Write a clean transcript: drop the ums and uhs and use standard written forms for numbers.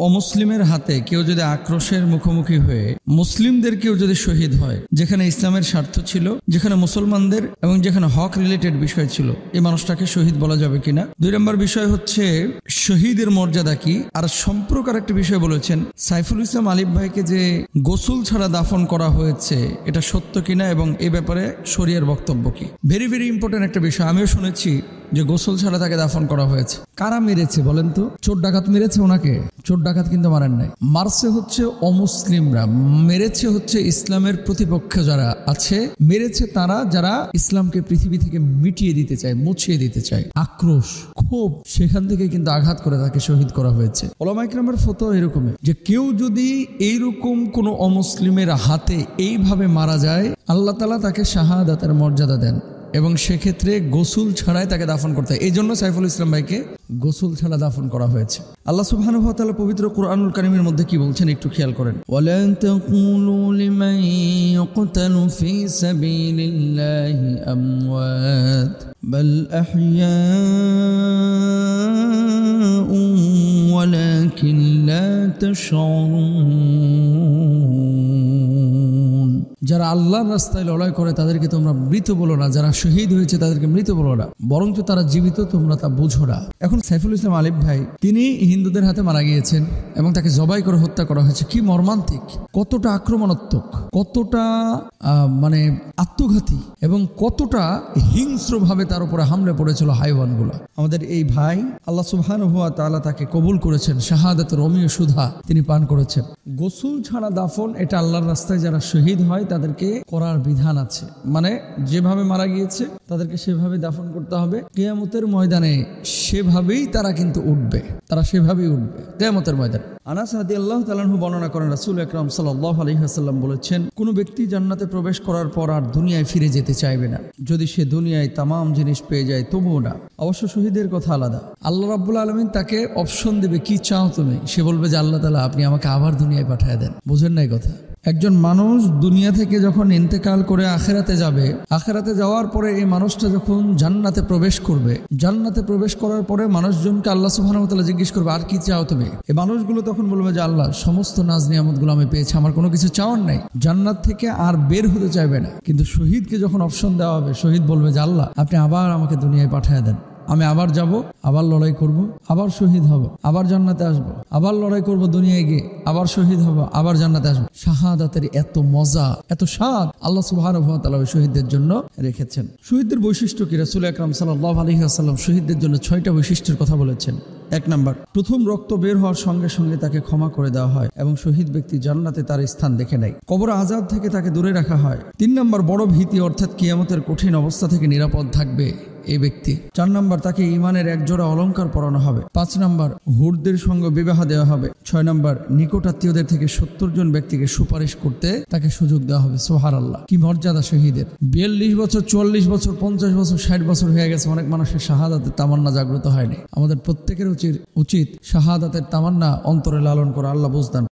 অমুসলিমের হাতে কেউ যদি আক্রোশের মুখোমুখি হয়ে মুসলিমদের কেউ যদি শহীদ হয়, যেখানে ইসলামের স্বার্থ ছিল, যেখানে মুসলমানদের এবং যেখানে হক রিলেটেড বিষয় ছিল, এই মানুষটাকে শহীদ বলা যাবে কিনা। 2 নম্বর বিষয় হচ্ছে শহীদের মর্যাদা কি। আর সম্পর্ক একটি বিষয় বলেছেন, সাইফুল ইসলাম আলিফ ভাইকে যে গোসল ছাড়া দাফন করা হয়েছে এটা সত্য কিনা এবং এ ব্যাপারে শরিয়ার বক্তব্য কি। ভেরি ভেরি ইম্পর্টেন্ট একটা বিষয়। আমিও শুনেছি যে গোসল ছাড়া তাকে দাফন করা হয়েছে। কারা মেরেছে বলেন তো? চোর ডাকাত মেরেছে ওনাকে? চোর ডাকাত কিন্তু মারেন নাই। মারছে হচ্ছে অমুসলিমরা, মেরেছে হচ্ছে ইসলামের প্রতিপক্ষ যারা আছে, মেরেছে তারা যারা ইসলামকে পৃথিবী থেকে মিটিয়ে দিতে চায়, মুছিয়ে দিতে চায়। আক্রোশ, ক্ষোভ, সেখান থেকে কিন্তু আঘাত করে তাকে শহীদ করা হয়েছে। ওলামা ইকরামের ফতোয়া এরকমই যে কেউ যদি এইরকম কোন অমুসলিমের হাতে এইভাবে মারা যায়, আল্লাহ তাআলা তাকে শাহাদাতের মর্যাদা দেন এবং সেক্ষেত্রে গোসল ছাড়াই তাকে দাফন করতে হয়। এই জন্য সাইফুল ইসলাম ভাইকে গোসল ছাড়া দাফন করা হয়েছে। আল্লাহ সুবহানাহু ওয়া তাআলা পবিত্র কুরআনুল কারীমের মধ্যে কি বলছেন একটু খেয়াল করেন। ওয়ালা তাকুলু লিমান ইয়াকতালু ফি সাবিলিল্লাহি আমওয়াত বাল আহইয়াউ ওয়ালাকিন লা তাশউরুন। যারা আল্লাহর রাস্তায় লড়াই করে তাদেরকে তোমরা মৃত বলো না, যারা শহীদ হয়েছে তাদেরকে মৃত বলো না, বরঞ্চ তারা জীবিত, তোমরা তা বুঝো না। এখন সাইফুল ইসলাম আলিফ ভাই তিনি হিন্দুদের হাতে মারা গিয়েছেন এবং তাকে জবাই করে হত্যা করা হয়েছে। কি মর্মান্তিক, কতটা আক্রমণাত্মক, কতটা মানে আত্মঘাতী এবং কতটা হিংস্রভাবে তার উপরে হামলে পড়েছিল হাইওয়ানগুলো। আমাদের এই ভাই আল্লাহ সুবহানাহু ওয়া তাআলা তাকে কবুল করেছেন, শাহাদাতের রমিয় সুধা তিনি পান করেছেন। গোসল ছাড়া দাফন এটা আল্লাহর রাস্তায় যারা শহীদ হয় তাদেরকে করার বিধান আছে, মানে যেভাবে মারা গিয়েছে তাদেরকে সেভাবে দাফন করতে হবে। কিয়ামতের ময়দানে সেভাবেই তারা কিন্তু উঠবে, তারা সেভাবেই উঠবে কিয়ামতের ময়দানে। আনাস রাদিয়াল্লাহু তাআলা আনহু বর্ণনা করেন, রাসূল আকরাম সাল্লাল্লাহু আলাইহি ওয়াসাল্লাম বলেছেন, কোন ব্যক্তি জান্নাতে প্রবেশ করার পর আর দুনিয়ায় ফিরে যেতে চাইবে না। যদি সে দুনিয়ায় তামাম জিনিস পেয়ে যায় তবুও না। অবশ্য শহীদের কথা আলাদা। আল্লাহ রাব্বুল আলামিন তাকে অপশন দেবে, কি চাও তুমি? সে বলবে যে আল্লাহ তাআলা আপনি আমাকে আবার দুনিয়ায় পাঠিয়ে দেন। বুঝেন নাই কথা? একজন মানুষ দুনিয়া থেকে যখন ইন্তেকাল করে আখিরাতে যাবে, আখিরাতে যাওয়ার পরে এই মানুষটা যখন জান্নাতে প্রবেশ করবে, জান্নাতে প্রবেশ করার পরে মানুষজনকে আল্লাহ সুবহানাহু ওয়া তাআলা জিজ্ঞেস করবে আর কি চাও তুমি? এই মানুষগুলো তখন বলবে যে আল্লাহ সমস্ত নাজ নিয়ামতগুলো আমি পেয়েছি, আমার কোনো কিছু চাওয়ার নাই। জান্নাত থেকে আর বের হতে চাইবে না। কিন্তু শহীদকে যখন অপশন দেওয়া হবে, শহীদ বলবে যে আল্লাহ আপনি আবার আমাকে দুনিয়ায় পাঠিয়ে দেন, আমি আবার যাব, আবার লড়াই করব, আবার শহীদ হব, আবার জান্নাতে আসব, আবার লড়াই করব দুনিয়ায় গিয়ে, আবার শহীদ হব, আবার জান্নাতে আসব। শাহাদাতের এত মজা, এত স্বাদ আল্লাহ সুবহানাহু ওয়া তাআলা শহীদদের জন্য রেখেছেন। শহীদদের বৈশিষ্ট্য কি? রাসূল আকরাম সাল্লাল্লাহু আলাইহি ওয়াসাল্লাম শহীদদের জন্য 6টা বৈশিষ্ট্যের কথা বলেছেন। 1 নম্বর, প্রথম রক্ত বের হওয়ার সঙ্গে সঙ্গে তাকে ক্ষমা করে দেওয়া হয় এবং শহীদ ব্যক্তি জান্নাতে তার স্থান দেখে নেয়। কবর আযাব থেকে তাকে দূরে রাখা হয়। 3 নম্বর, বড় ভীতি অর্থাৎ কিয়ামতের কঠিন অবস্থা থেকে নিরাপদ থাকবে এই ব্যক্তি। 4 নম্বর, তাকে ঈমানের এক জোড়া অলংকার পরানো হবে। 5 নম্বর, হুরদের সঙ্গে বিবাহ দেওয়া হবে। 6 নম্বর, নিকট আত্মীয়দের থেকে 70 জন ব্যক্তিকে সুপারিশ করতে তাকে সুযোগ দেওয়া হবে। সুবহানাল্লাহ, কি মর্যাদা শহীদের! 42 বছর, 44 বছর, 50 বছর, 60 বছর হয়ে গেছে, অনেক মানুষের শাহাদাতের তামান্না জাগ্রত হয়নি। আমাদের প্রত্যেকের উচিত শাহাদাতের তামান্না অন্তরে লালন করা। আল্লাহ বুঝদান।